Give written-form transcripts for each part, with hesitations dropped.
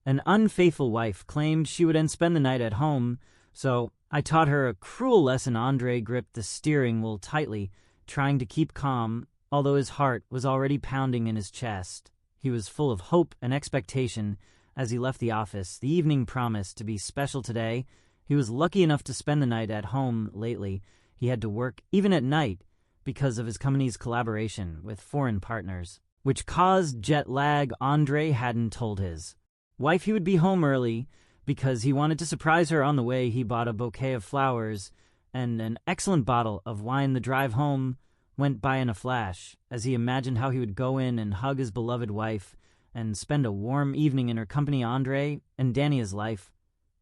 An unfaithful wife claimed she would then spend the night at home, so I taught her a cruel lesson. Andre gripped the steering wheel tightly, trying to keep calm, although his heart was already pounding in his chest. He was full of hope and expectation as he left the office. The evening promised to be special today. He was lucky enough to spend the night at home lately. He had to work even at night because of his company's collaboration with foreign partners, which caused jet lag. Andre hadn't told his wife he would be home early because he wanted to surprise her on the way. He bought a bouquet of flowers and an excellent bottle of wine. The drive home went by in a flash as he imagined how he would go in and hug his beloved wife and spend a warm evening in her company. Andre and Dania's life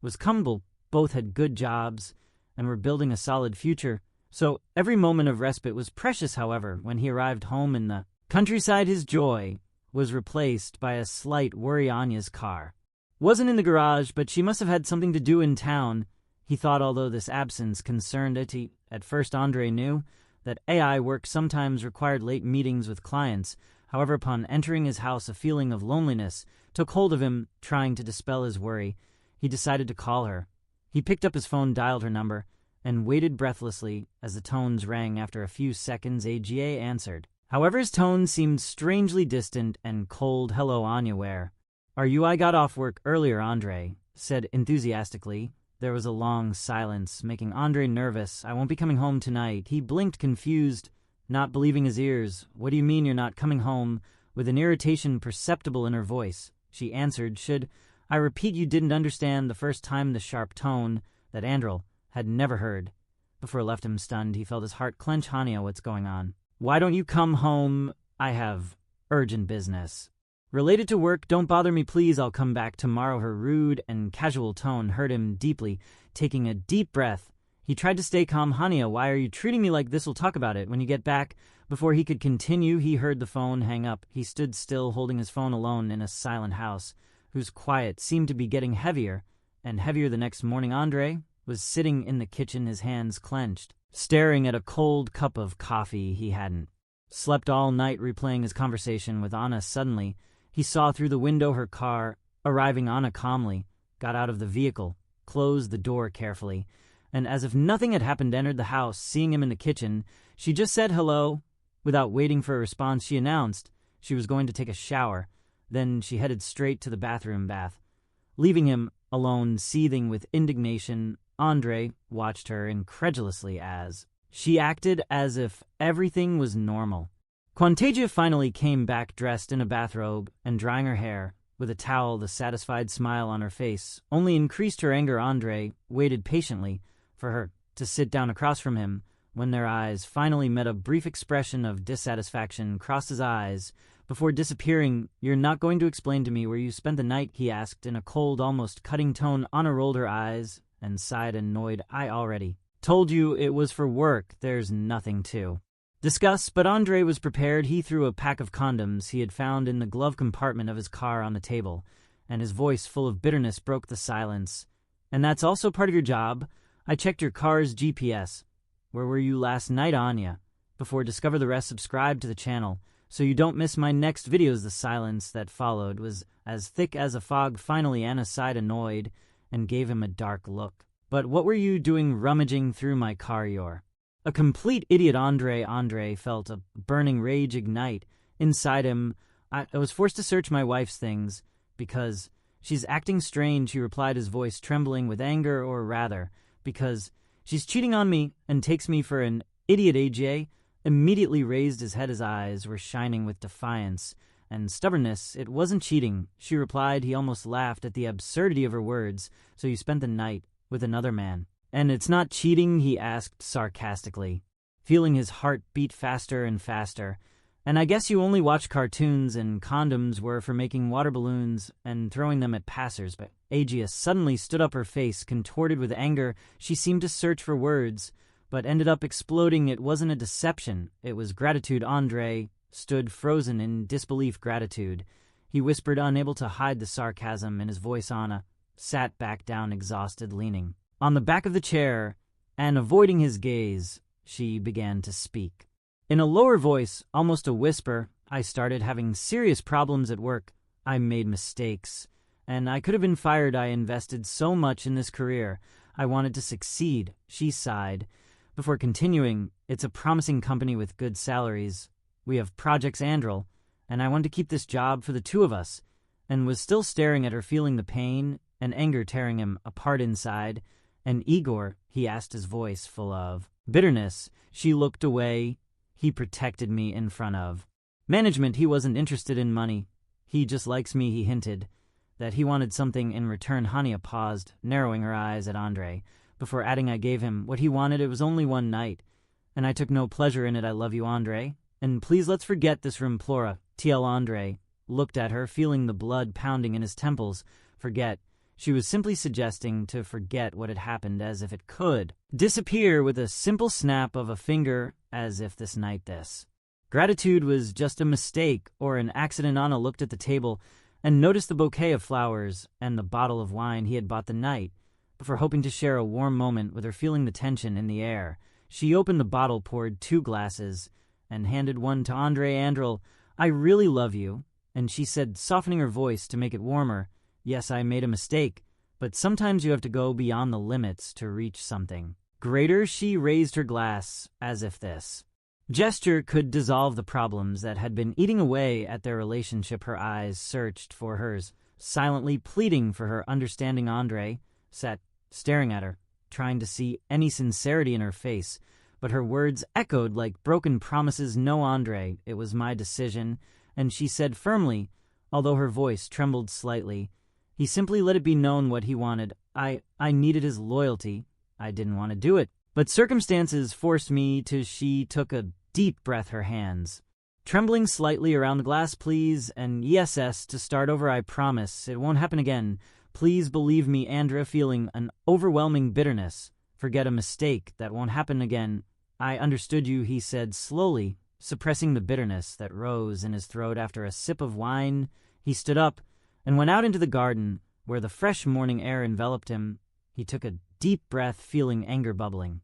was comfortable. Both had good jobs and were building a solid future, so every moment of respite was precious. However, when he arrived home in the countryside, his joy was replaced by a slight worry. Anya's car wasn't in the garage, but she must have had something to do in town, he thought, although this absence concerned it. At first, Andre knew that AI work sometimes required late meetings with clients. However, upon entering his house, a feeling of loneliness took hold of him. Trying to dispel his worry, he decided to call her. He picked up his phone, dialed her number, and waited breathlessly as the tones rang. After a few seconds, AGA answered. However, his tone seemed strangely distant and cold. Hello, Anya, where are you? I got off work earlier, Andre said enthusiastically. There was a long silence, making Andre nervous. I won't be coming home tonight. He blinked, confused, not believing his ears. What do you mean you're not coming home? With an irritation perceptible in her voice, she answered. Should I repeat? You didn't understand the first time. The sharp tone that Andrel had never heard before left him stunned. He felt his heart clench. Hania, what's going on? Why don't you come home? I have urgent business related to work. Don't bother me, please. I'll come back tomorrow. Her rude and casual tone hurt him deeply. Taking a deep breath, he tried to stay calm. Hania, why are you treating me like this? We'll talk about it when you get back. Before he could continue, he heard the phone hang up. He stood still, holding his phone, alone in a silent house whose quiet seemed to be getting heavier and heavier. The next morning, Andre was sitting in the kitchen, his hands clenched, staring at a cold cup of coffee. He hadn't slept all night, replaying his conversation with Anna. Suddenly, he saw through the window her car arriving. Anna calmly got out of the vehicle, closed the door carefully, and as if nothing had happened, entered the house. Seeing him in the kitchen, she just said hello. Without waiting for a response, she announced she was going to take a shower. Then she headed straight to the bathroom, leaving him alone, seething with indignation. Andre watched her incredulously as she acted as if everything was normal. Quantagia finally came back, dressed in a bathrobe and drying her hair with a towel. The satisfied smile on her face only increased her anger. Andre waited patiently for her to sit down across from him. When their eyes finally met, a brief expression of dissatisfaction crossed his eyes before disappearing. You're not going to explain to me where you spent the night? He asked in a cold, almost cutting tone. Anna rolled her eyes and sighed, annoyed. I already told you it was for work. There's nothing to discuss. But Andre was prepared. He threw a pack of condoms he had found in the glove compartment of his car on the table, and his voice, full of bitterness, broke the silence. And that's also part of your job? I checked your car's GPS. Where were you last night, Anya? Before discover the rest, subscribe to the channel so you don't miss my next videos. The silence that followed was as thick as a fog. Finally, Anna sighed, annoyed, and gave him a dark look. But what were you doing rummaging through my car? You're a complete idiot, Andre. Andre felt a burning rage ignite inside him. I was forced to search my wife's things because she's acting strange, he replied, his voice trembling with anger, or rather, because she's cheating on me and takes me for an idiot. AJ immediately raised his head. His eyes were shining with defiance and stubbornness. It wasn't cheating, she replied. He almost laughed at the absurdity of her words. So you spent the night with another man? And it's not cheating? He asked sarcastically, feeling his heart beat faster and faster. And I guess you only watch cartoons, and condoms were for making water balloons and throwing them at passers-by. Aegis suddenly stood up, her face contorted with anger. She seemed to search for words, but ended up exploding. It wasn't a deception. It was gratitude. Andre stood frozen in disbelief. Gratitude, he whispered, unable to hide the sarcasm in his voice. Anna sat back down, exhausted, leaning on the back of the chair, and avoiding his gaze, she began to speak. In a lower voice, almost a whisper, I started having serious problems at work. I made mistakes, and I could have been fired. I invested so much in this career. I wanted to succeed, she sighed. Before continuing, it's a promising company with good salaries. We have projects Andrel, and I wanted to keep this job for the two of us, and was still staring at her, feeling the pain and anger tearing him apart inside. And Igor, he asked, his voice full of bitterness. She looked away. He protected me in front of management. He wasn't interested in money. He just likes me, he hinted. That he wanted something in return. Hania paused, narrowing her eyes at Andre, before adding, I gave him what he wanted. It was only one night, and I took no pleasure in it. I love you, Andre. And please let's forget this room, Plora. TL Andre looked at her, feeling the blood pounding in his temples. Forget. She was simply suggesting to forget what had happened, as if it could disappear with a simple snap of a finger, as if this night gratitude was just a mistake or an accident. Anna looked at the table and noticed the bouquet of flowers and the bottle of wine he had bought the night, before hoping to share a warm moment with her, feeling the tension in the air. She opened the bottle, poured 2 glasses, and handed one to Andre. Andrel, I really love you. And she said, softening her voice to make it warmer, yes, I made a mistake, but sometimes you have to go beyond the limits to reach something greater. She raised her glass as if this gesture could dissolve the problems that had been eating away at their relationship. Her eyes searched for hers, silently pleading for her understanding. Andre sat staring at her, trying to see any sincerity in her face, but her words echoed like broken promises. No, Andre, it was my decision. And she said firmly, although her voice trembled slightly, he simply let it be known what he wanted. I needed his loyalty. I didn't want to do it, but circumstances forced me to. She took a deep breath, her hands trembling slightly around the glass. Please, and yes, to start over. I promise it won't happen again. Please believe me. Andrea, feeling an overwhelming bitterness. Forget a mistake. That won't happen again. I understood you, he said slowly, suppressing the bitterness that rose in his throat. After a sip of wine, he stood up and went out into the garden, where the fresh morning air enveloped him. He took a deep breath, feeling anger bubbling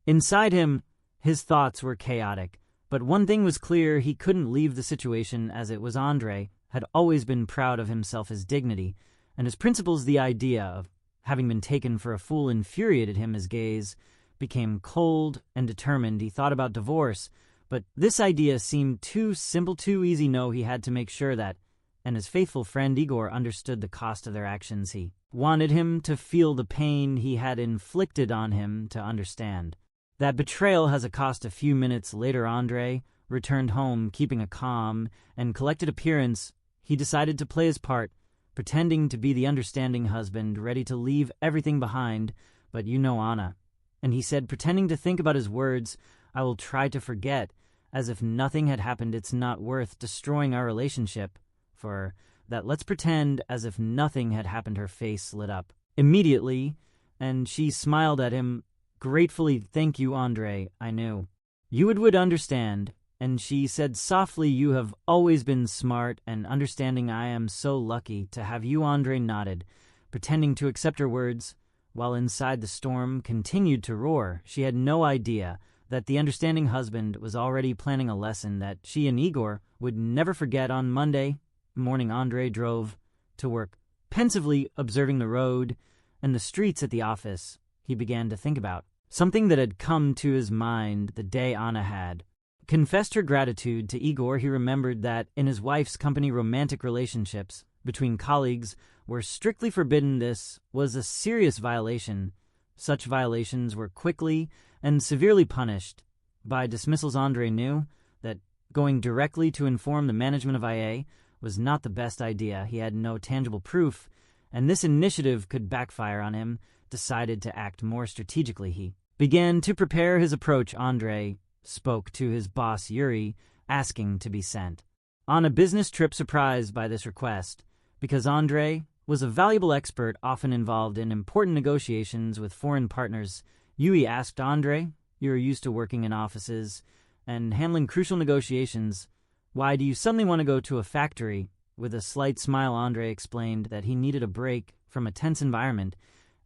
inside him. His thoughts were chaotic, but one thing was clear: he couldn't leave the situation as it was. Andre had always been proud of himself, his dignity, and his principles. The idea of having been taken for a fool infuriated him. His gaze became cold and determined. He thought about divorce, but this idea seemed too simple, too easy. No, he had to make sure that, and his faithful friend Igor understood the cost of their actions. He wanted him to feel the pain he had inflicted on him, to understand that betrayal has a cost. A few minutes later, Andre returned home, keeping a calm and collected appearance. He decided to play his part, pretending to be the understanding husband, ready to leave everything behind. But you know, Anna. And he said, pretending to think about his words, I will try to forget, as if nothing had happened. It's not worth destroying our relationship. For that, let's pretend as if nothing had happened. Her face lit up immediately, and she smiled at him gratefully. Thank you, Andre. I knew you would understand. And she said softly, you have always been smart and understanding. I am so lucky to have you. Andre nodded, pretending to accept her words, while inside the storm continued to roar. She had no idea that the understanding husband was already planning a lesson that she and Igor would never forget. On Monday morning, Andre drove to work, pensively observing the road and the streets. At the office, he began to think about something that had come to his mind the day Anna had confessed her gratitude to Igor. He remembered that in his wife's company, romantic relationships between colleagues were strictly forbidden. This was a serious violation. Such violations were quickly and severely punished by dismissals. Andre knew that going directly to inform the management of IA was not the best idea. He had no tangible proof, and this initiative could backfire on him. Decided to act more strategically. He began to prepare his approach. Andre spoke to his boss, Yuri, asking to be sent on a business trip. Surprised by this request, because Andre was a valuable expert often involved in important negotiations with foreign partners, Yuri asked, Andre, you're used to working in offices and handling crucial negotiations. Why do you suddenly want to go to a factory? With a slight smile, Andre explained that he needed a break from a tense environment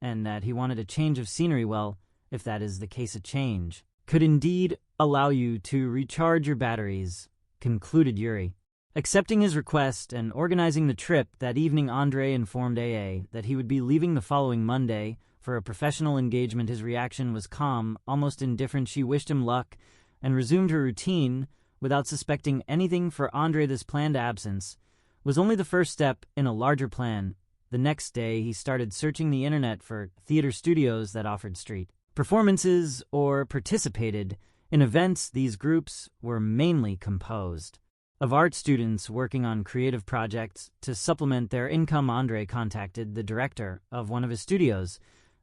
and that he wanted a change of scenery. Well, if that is the case, a change could indeed allow you to recharge your batteries, concluded Yuri. Accepting his request and organizing the trip that evening, Andre informed AA that he would be leaving the following Monday for a professional engagement. His reaction was calm, almost indifferent. She wished him luck and resumed her routine without suspecting anything. For Andre, this planned absence was only the first step in a larger plan. The next day, he started searching the internet for theater studios that offered street performances or participated in events. These groups were mainly composed of art students working on creative projects to supplement their income. Andre contacted the director of one of his studios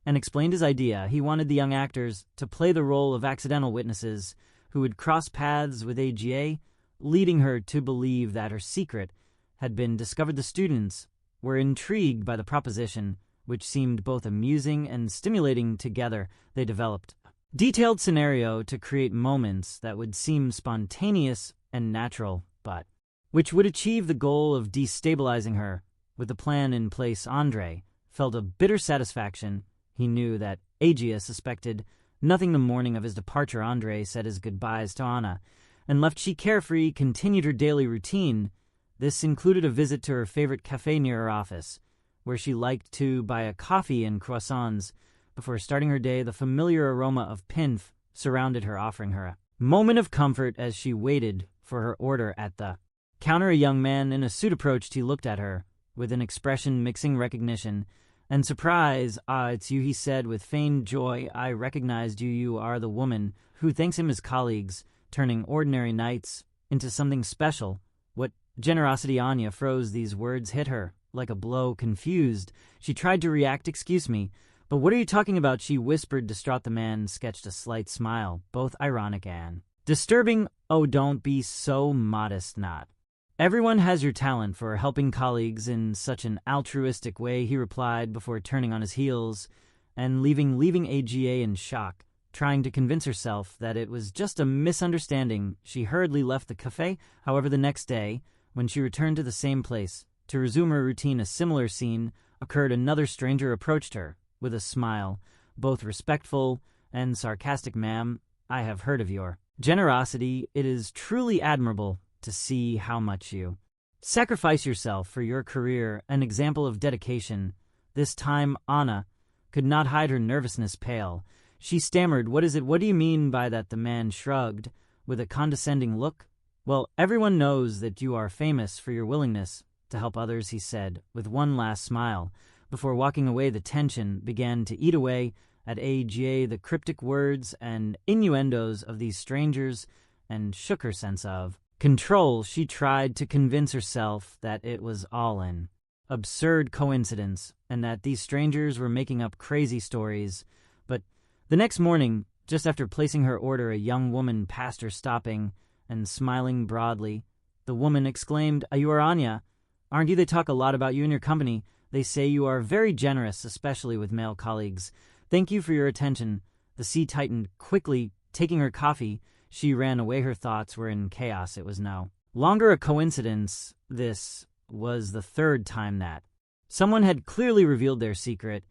and explained his idea. He wanted the young actors to play the role of accidental witnesses who would cross paths with AGA, leading her to believe that her secret had been discovered. The students were intrigued by the proposition, which seemed both amusing and stimulating. Together, they developed a detailed scenario to create moments that would seem spontaneous and natural, but which would achieve the goal of destabilizing her. With the plan in place, Andre felt a bitter satisfaction. He knew that Agia suspected nothing. The morning of his departure, Andre said his goodbyes to Anna and left. She carefree continued her daily routine. This included a visit to her favorite cafe near her office, where she liked to buy a coffee and croissants before starting her day. The familiar aroma of pinf surrounded her, offering her a moment of comfort as she waited for her order. At the counter, a young man in a suit approached. He looked at her with an expression mixing recognition and surprise. "Ah, it's you," he said with feigned joy. "I recognized you. You are the woman who thanks him." His colleagues turning ordinary nights into something special. What generosity! Anya froze. These words hit her like a blow. Confused, she tried to react. "Excuse me, but what are you talking about?" she whispered, distraught. The man sketched a slight smile, both ironic and disturbing. "Oh, don't be so modest. Not everyone has your talent for helping colleagues in such an altruistic way," he replied before turning on his heels and leaving AGA in shock. Trying to convince herself that it was just a misunderstanding, she hurriedly left the cafe. However, the next day, when she returned to the same place to resume her routine, a similar scene occurred. Another stranger approached her with a smile, both respectful and sarcastic. "Ma'am, I have heard of your generosity. It is truly admirable to see how much you sacrifice yourself for your career, an example of dedication." This time, Anna could not hide her nervousness. Pale, she stammered, "What is it? What do you mean by that?" The man shrugged with a condescending look. "Well, everyone knows that you are famous for your willingness to help others," he said with one last smile before walking away. The tension began to eat away at AGA. The cryptic words and innuendos of these strangers and shook her sense of control. She tried to convince herself that it was all an absurd coincidence and that these strangers were making up crazy stories. But the next morning, just after placing her order, a young woman passed her, stopping and smiling broadly. The woman exclaimed, "You are Anya, aren't you? They talk a lot about you and your company. They say you are very generous, especially with male colleagues. Thank you for your attention." The sea tightened quickly. Taking her coffee, she ran away. Her thoughts were in chaos. It was no longer a coincidence. This was the third time that someone had clearly revealed their secret,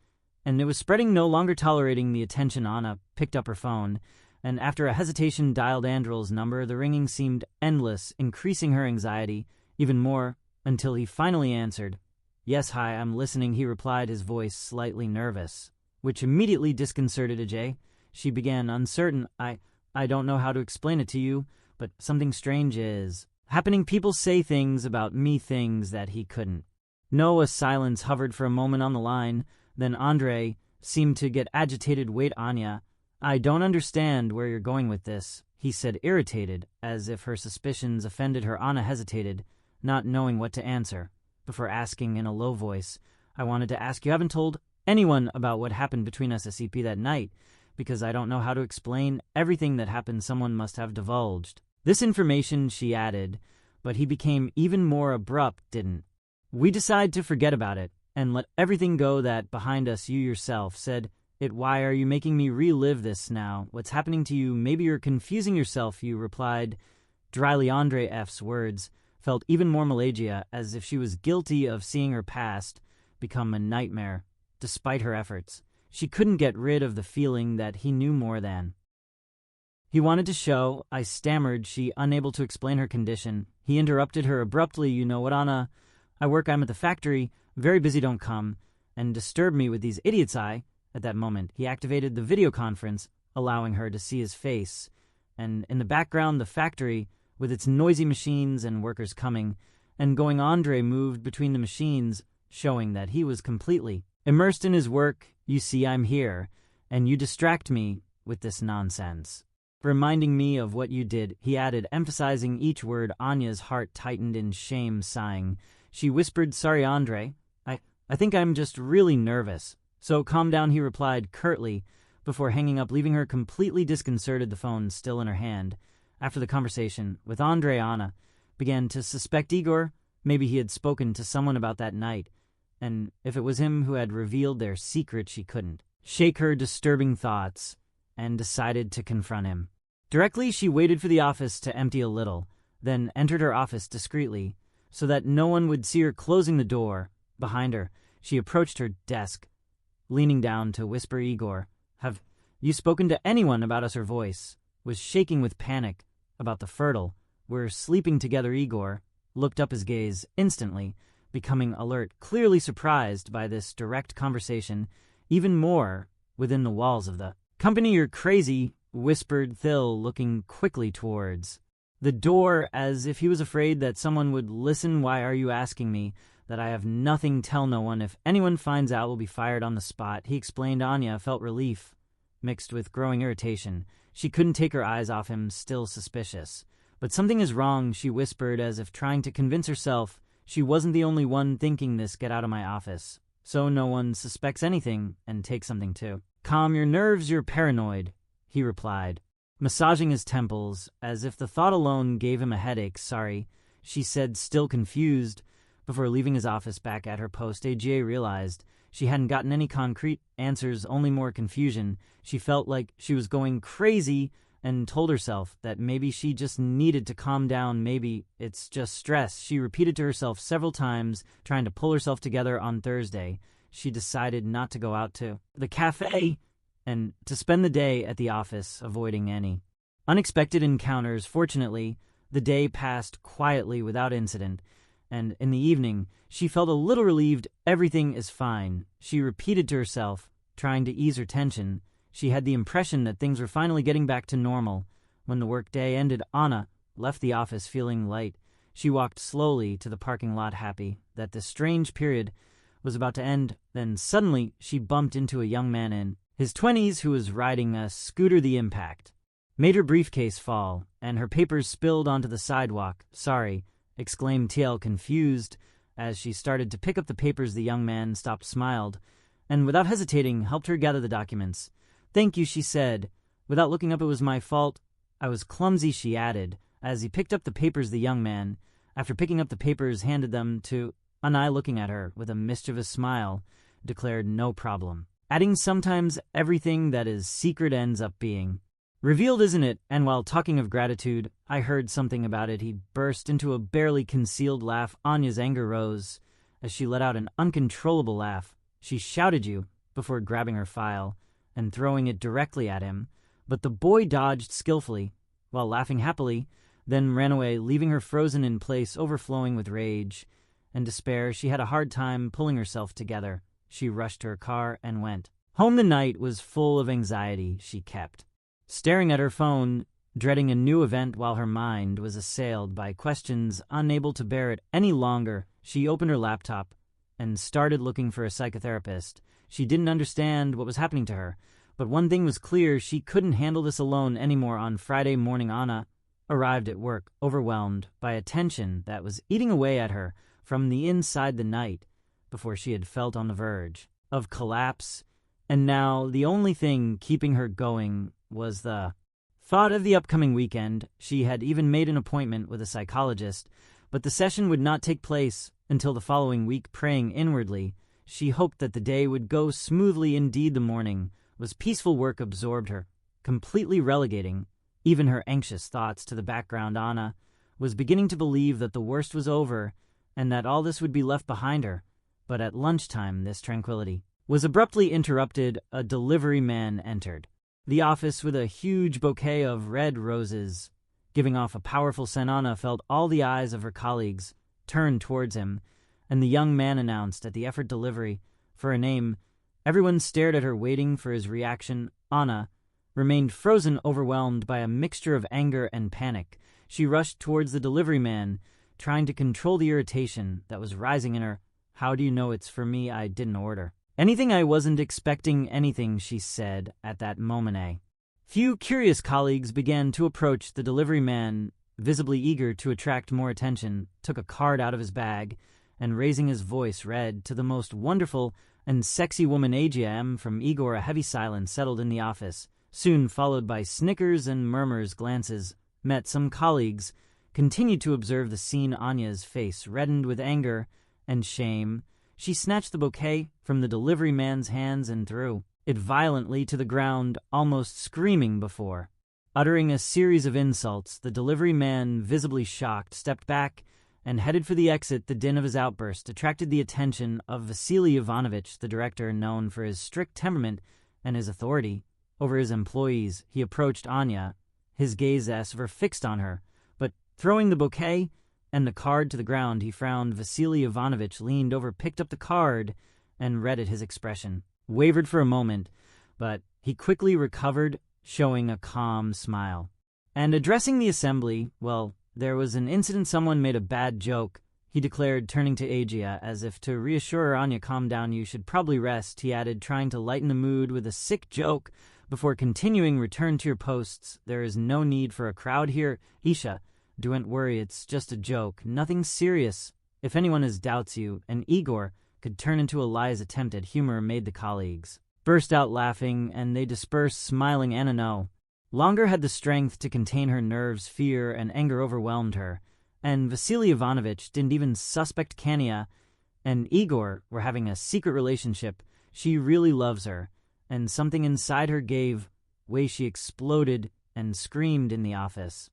and it was spreading. No longer tolerating the attention, Anna picked up her phone, and after a hesitation dialed Andrel's number. The ringing seemed endless, increasing her anxiety even more until he finally answered. "Yes, hi, I'm listening," he replied, his voice slightly nervous, which immediately disconcerted Ajay. She began, uncertain. I don't know how to explain it to you, but something strange is happening. People say things about me, things that he couldn't." No, a silence hovered for a moment on the line. Then Andre seemed to get agitated. "Wait, Anya, I don't understand where you're going with this," he said, irritated, as if her suspicions offended her. Anna hesitated, not knowing what to answer, before asking in a low voice, "I wanted to ask, you haven't told anyone about what happened between us, SCP, that night, because I don't know how to explain everything that happened. Someone must have divulged this information," she added, but he became even more abrupt. "Didn't we decide to forget about it and let everything go that behind us? You yourself said it. Why are you making me relive this now? What's happening to you? Maybe you're confusing yourself," you replied dryly. Andre F's words felt even more Malagia, as if she was guilty of seeing her past become a nightmare. Despite her efforts, she couldn't get rid of the feeling that he knew more than he wanted to show. "I stammered," she, unable to explain her condition. He interrupted her abruptly. "You know what, Anna? I'm at the factory, very busy, don't come, and disturb me with these idiots." At that moment, he activated the video conference, allowing her to see his face. And in the background, the factory, with its noisy machines and workers coming and going. Andre moved between the machines, showing that he was completely immersed in his work. "You see, I'm here, and you distract me with this nonsense. Reminding me of what you did," he added, emphasizing each word. Anya's heart tightened in shame, sighing. She whispered, "Sorry, Andre. I think I'm just really nervous." "So calm down," he replied curtly, before hanging up, leaving her completely disconcerted, the phone still in her hand. After the conversation with Andre, Anna began to suspect Igor. Maybe he had spoken to someone about that night, and if it was him who had revealed their secret, she couldn't shake her disturbing thoughts and decided to confront him. Directly, she waited for the office to empty a little, then entered her office discreetly so that no one would see her closing the door behind her. She approached her desk, leaning down to whisper, "Igor, have you spoken to anyone about us?" Her voice was shaking with panic. "About the fertile. We're sleeping together." Igor looked up, his gaze instantly becoming alert, clearly surprised by this direct conversation, even more within the walls of the company. "You're crazy," whispered Thil, looking quickly towards the door as if he was afraid that someone would listen. "Why are you asking me that? I have nothing. Tell no one. If anyone finds out, we'll be fired on the spot," he explained. Anya felt relief mixed with growing irritation. She couldn't take her eyes off him, still suspicious. "But something is wrong," she whispered, as if trying to convince herself she wasn't the only one thinking this. "Get out of my office so no one suspects anything, and take something too." "Calm your nerves, you're paranoid," he replied, massaging his temples as if the thought alone gave him a headache. "Sorry," she said, still confused. Before leaving his office back at her post, AGA realized she hadn't gotten any concrete answers, only more confusion. She felt like she was going crazy and told herself that maybe she just needed to calm down. Maybe it's just stress, she repeated to herself several times, trying to pull herself together. On Thursday, she decided not to go out to the cafe and to spend the day at the office, avoiding any unexpected encounters. Fortunately, the day passed quietly without incident, and in the evening, she felt a little relieved. "Everything is fine," she repeated to herself, trying to ease her tension. She had the impression that things were finally getting back to normal. When the workday ended, Anna left the office feeling light. She walked slowly to the parking lot, happy that this strange period was about to end. Then suddenly, she bumped into a young man in his 20s who was riding a scooter. The impact made her briefcase fall, and her papers spilled onto the sidewalk. "Sorry," exclaimed TL, confused. As she started to pick up the papers, the young man stopped, smiled, and without hesitating, helped her gather the documents. "Thank you," she said. Without looking up, "It was my fault. I was clumsy," she added. As he picked up the papers, the young man, after picking up the papers, handed them to Anai, looking at her with a mischievous smile, declared, "No problem," adding, "Sometimes everything that is secret ends up being revealed, isn't it?" And while talking of gratitude, "I heard something about it." He burst into a barely concealed laugh. Anya's anger rose as she let out an uncontrollable laugh. She shouted, "You," before grabbing her file and throwing it directly at him, but the boy dodged skillfully while laughing happily, then ran away, leaving her frozen in place, overflowing with rage and despair. She had a hard time pulling herself together. She rushed to her car and went home. The night was full of anxiety. She kept staring at her phone, dreading a new event, while her mind was assailed by questions. Unable to bear it any longer, she opened her laptop and started looking for a psychotherapist. She didn't understand what was happening to her, but one thing was clear: she couldn't handle this alone anymore. On Friday morning, Anna arrived at work, overwhelmed by a tension that was eating away at her from the inside. The night before, she had felt on the verge of collapse, and now the only thing keeping her going was the thought of the upcoming weekend. She had even made an appointment with a psychologist, but the session would not take place until the following week. Praying inwardly, she hoped that the day would go smoothly. Indeed, the morning was peaceful. Work absorbed her, completely relegating even her anxious thoughts to the background. Anna was beginning to believe that the worst was over and that all this would be left behind her. But at lunchtime, this tranquility was abruptly interrupted. A delivery man entered the office with a huge bouquet of red roses. Giving off a powerful scent, Anna felt all the eyes of her colleagues turn towards him, and the young man announced at the effort delivery for a name. Everyone stared at her, waiting for his reaction. Anna remained frozen, overwhelmed by a mixture of anger and panic. She rushed towards the delivery man, trying to control the irritation that was rising in her. "How do you know it's for me? I didn't order anything. I wasn't expecting anything," she said at that moment. Few curious colleagues began to approach the delivery man, visibly eager to attract more attention, took a card out of his bag, and raising his voice read, "To the most wonderful and sexy woman AGM from Igor." A heavy silence settled in the office, soon followed by snickers and murmurs. Glances met some colleagues, continued to observe the scene. Anya's face reddened with anger and shame. She snatched the bouquet from the delivery man's hands and threw it violently to the ground, almost screaming before uttering a series of insults. The delivery man, visibly shocked, stepped back and headed for the exit. The din of his outburst attracted the attention of Vasily Ivanovich, the director, known for his strict temperament and his authority over his employees. He approached Anya, his gaze ever fixed on her, but throwing the bouquet and the card to the ground, he frowned. Vasily Ivanovich leaned over, picked up the card, and read it. His expression wavered for a moment, but he quickly recovered, showing a calm smile. And addressing the assembly, "Well, there was an incident. Someone made a bad joke," he declared, turning to Agia as if to reassure her. "Anya, calm down. You should probably rest," he added, trying to lighten the mood with a sick joke before continuing. "Return to your posts. There is no need for a crowd here. Isha, don't worry. It's just a joke. Nothing serious. If anyone doubts you," and Igor could turn into a lie's attempt at humor made the colleagues burst out laughing, and they dispersed, smiling. Anna no longer had the strength to contain her nerves. Fear and anger overwhelmed her, and Vasily Ivanovich didn't even suspect Kania and Igor were having a secret relationship. She really loves her, and something inside her gave way. She exploded and screamed in the office,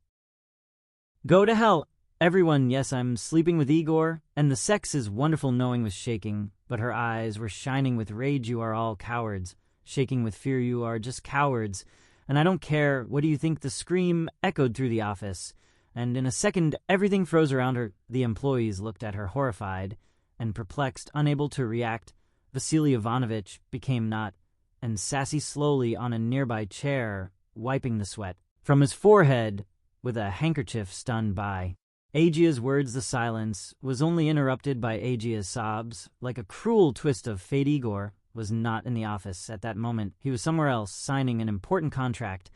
"Go to hell, everyone. Yes, I'm sleeping with Igor, and the sex is wonderful." Knowing was shaking, but her eyes were shining with rage. "You are all cowards." Shaking with fear. "You are just cowards, and I don't care. What do you think?" The scream echoed through the office, and in a second everything froze around her. The employees looked at her, horrified and perplexed, unable to react. Vasily Ivanovich became not and sassy slowly on a nearby chair, wiping the sweat from his forehead with a handkerchief. Stunned by Agia's words, the silence was only interrupted by Agia's sobs. Like a cruel twist of fate, Igor was not in the office at that moment. He was somewhere else, signing an important contract.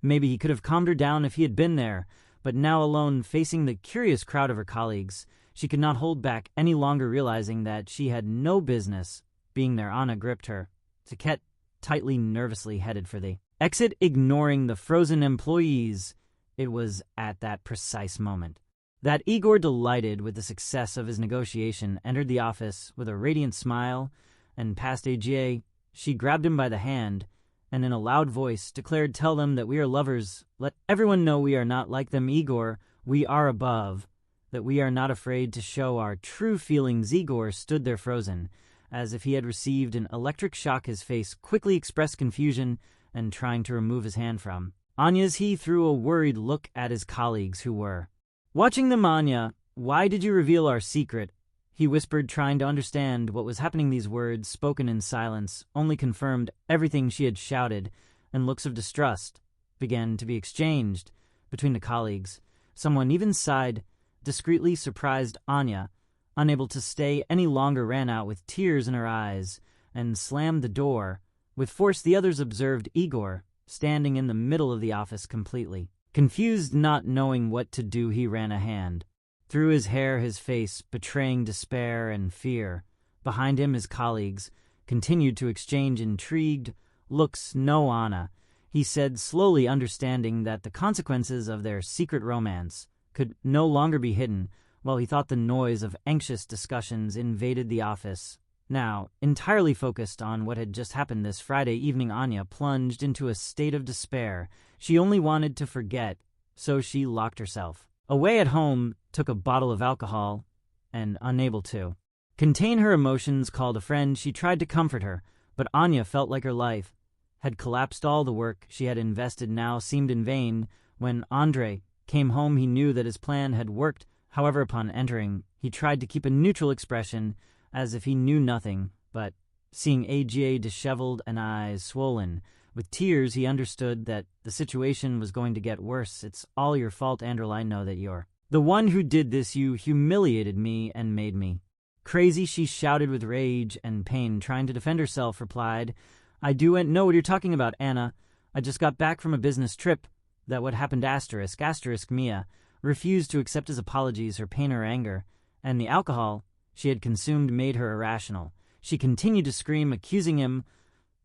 Maybe he could have calmed her down if he had been there, but now alone, facing the curious crowd of her colleagues, she could not hold back any longer, realizing that she had no business being there. Anna gripped her ticket tightly, nervously headed for the exit, ignoring the frozen employees. It was at that precise moment that Igor, delighted with the success of his negotiation, entered the office with a radiant smile and past Agia. She grabbed him by the hand and in a loud voice declared, "Tell them that we are lovers. Let everyone know we are not like them, Igor. We are above, that we are not afraid to show our true feelings." Igor stood there frozen, as if he had received an electric shock. His face quickly expressed confusion and trying to remove his hand from Anya's. He threw a worried look at his colleagues who were watching them. "Anya, why did you reveal our secret?" he whispered, trying to understand what was happening. These words, spoken in silence, only confirmed everything she had shouted, and looks of distrust began to be exchanged between the colleagues. Someone even sighed discreetly. Surprised, Anya, unable to stay any longer, ran out with tears in her eyes and slammed the door with force. The others observed Igor standing in the middle of the office, completely confused, not knowing what to do. He ran a hand through his hair, his face betraying despair and fear. Behind him, his colleagues continued to exchange intrigued looks. "No, Anna," he said slowly, understanding that the consequences of their secret romance could no longer be hidden. While he thought, the noise of anxious discussions invaded the office. Now, entirely focused on what had just happened this Friday evening, Anya plunged into a state of despair. She only wanted to forget, so she locked herself away at home, took a bottle of alcohol, and, unable to contain her emotions, called a friend. She tried to comfort her, but Anya felt like her life had collapsed. All the work she had invested now seemed in vain when Andrei came home, he knew that his plan had worked. However, upon entering, he tried to keep a neutral expression, as if he knew nothing, but seeing AGA disheveled and eyes swollen with tears, he understood that the situation was going to get worse. "It's all your fault, Andrew. I know that you're the one who did this. You humiliated me and made me crazy," she shouted with rage and pain. Trying to defend herself, replied, "I do know what you're talking about, Anna. I just got back from a business trip. That what happened asterisk. Mia refused to accept his apologies, her pain or anger, and the alcohol she had consumed made her irrational. She continued to scream, accusing him.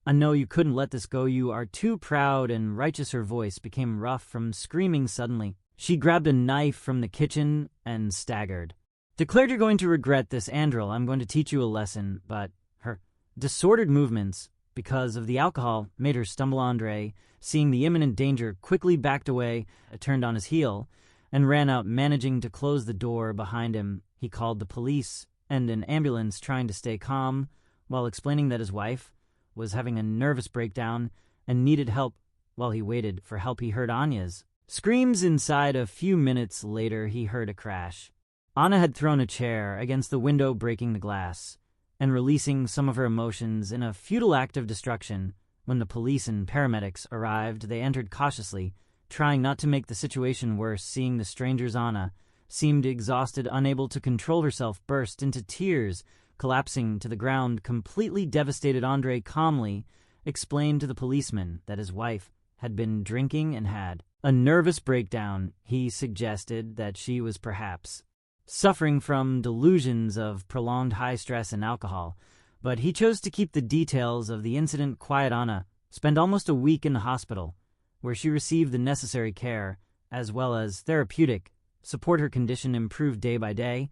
"I know you couldn't let this go. You are too proud and righteous." Her voice became rough from screaming suddenly. She grabbed a knife from the kitchen and staggered. "Declared you're going to regret this, Andrew. I'm going to teach you a lesson." But her disordered movements, because of the alcohol, made her stumble. Andre, seeing the imminent danger, quickly backed away, turned on his heel, and ran out, managing to close the door behind him. He called the police and an ambulance, trying to stay calm while explaining that his wife was having a nervous breakdown and needed help. While he waited for help, he heard Anya's screams inside. A few minutes later, he heard a crash. Anna had thrown a chair against the window, breaking the glass and releasing some of her emotions in a futile act of destruction. When the police and paramedics arrived, they entered cautiously, trying not to make the situation worse. Seeing the strangers, Anna seemed exhausted, unable to control herself, burst into tears, collapsing to the ground, completely devastated. Andre calmly explained to the policeman that his wife had been drinking and had a nervous breakdown. He suggested that she was perhaps suffering from delusions of prolonged high stress and alcohol, but he chose to keep the details of the incident quiet. Anna spent almost a week in the hospital, where she received the necessary care as well as therapeutic support. Her condition improved day by day,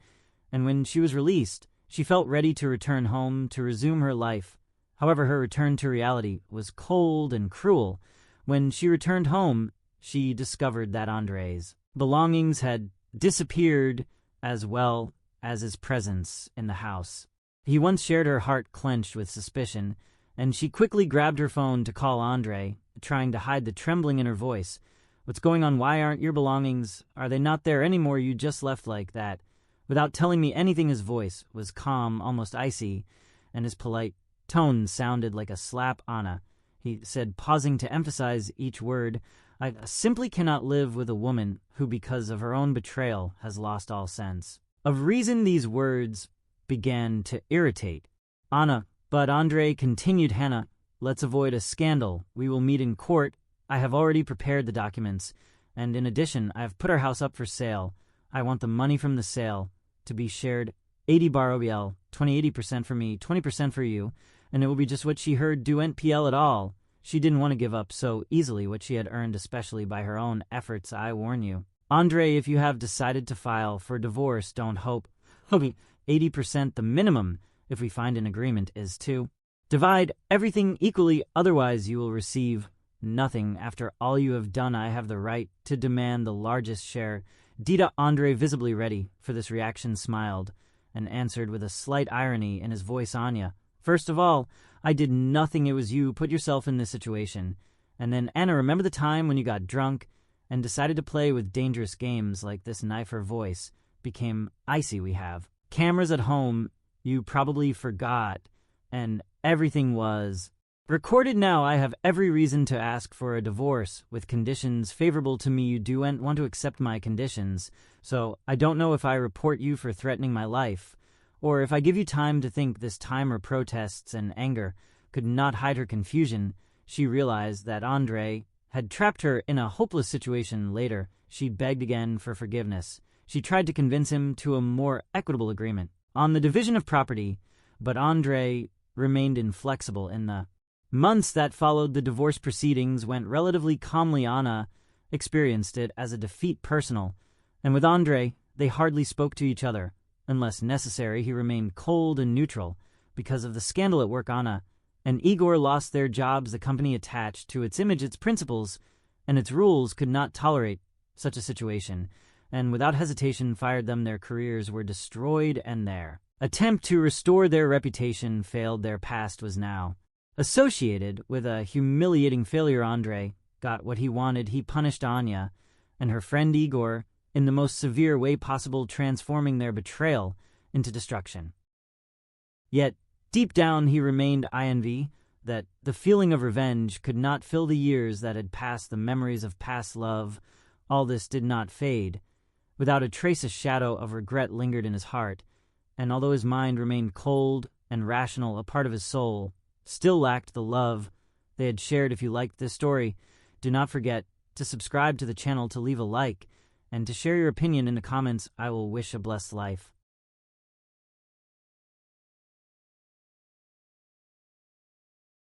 and when she was released, she felt ready to return home to resume her life. However, her return to reality was cold and cruel. When she returned home, she discovered that Andre's belongings had disappeared, as well as his presence in the house. He once shared. Her heart clenched with suspicion, and she quickly grabbed her phone to call Andre, trying to hide the trembling in her voice. "What's going on? Why aren't your belongings? Are they not there anymore? You just left like that, without telling me anything." His voice was calm, almost icy, and his polite tone sounded like a slap. "Anna," he said, pausing to emphasize each word, "I simply cannot live with a woman who, because of her own betrayal, has lost all sense of reason." These words began to irritate Anna, but Andre continued. "Hannah, let's avoid a scandal. We will meet in court. I have already prepared the documents, and in addition, I have put our house up for sale. I want the money from the sale to be shared 80 bar OBL, 80% for me, 20% for you, and it will be just what she heard. Do NPL at all." She didn't want to give up so easily what she had earned, especially by her own efforts. "I warn you, Andre, if you have decided to file for divorce, don't hope 80%, the minimum, if we find an agreement, is to divide everything equally. Otherwise, you will receive nothing. After all you have done, I have the right to demand the largest share." Dita, Andre, visibly ready for this reaction, smiled and answered with a slight irony in his voice. "Anya, first of all, I did nothing. It was you who put yourself in this situation. And then, Anna, remember the time when you got drunk and decided to play with dangerous games like this knife?" Her voice became icy. "We have cameras at home. You probably forgot, and everything was recorded. Now I have every reason to ask for a divorce with conditions favorable to me. You do want to accept my conditions, so I don't know if I report you for threatening my life, or if I give you time to think." This time her protests and anger could not hide her confusion. She realized that Andre had trapped her in a hopeless situation. Later, she begged again for forgiveness. She tried to convince him to a more equitable agreement on the division of property, but Andre remained inflexible. In the months that followed, the divorce proceedings went relatively calmly. Anna experienced it as a defeat, personal, and with Andre, they hardly spoke to each other. Unless necessary, he remained cold and neutral. Because of the scandal at work, Anna and Igor lost their jobs. The company attached to its image, its principles, and its rules could not tolerate such a situation, and without hesitation fired them. Their careers were destroyed, and their attempt to restore their reputation failed. Their past was now associated with a humiliating failure. Andre got what he wanted. He punished Anya and her friend Igor in the most severe way possible, transforming their betrayal into destruction. Yet, deep down he remained INV, that the feeling of revenge could not fill the years that had passed, the memories of past love. All this did not fade. Without a trace, a shadow of regret lingered in his heart, and although his mind remained cold and rational, a part of his soul still lacked the love they had shared. If you liked this story, do not forget to subscribe to the channel, to leave a like, and to share your opinion in the comments. I will wish a blessed life.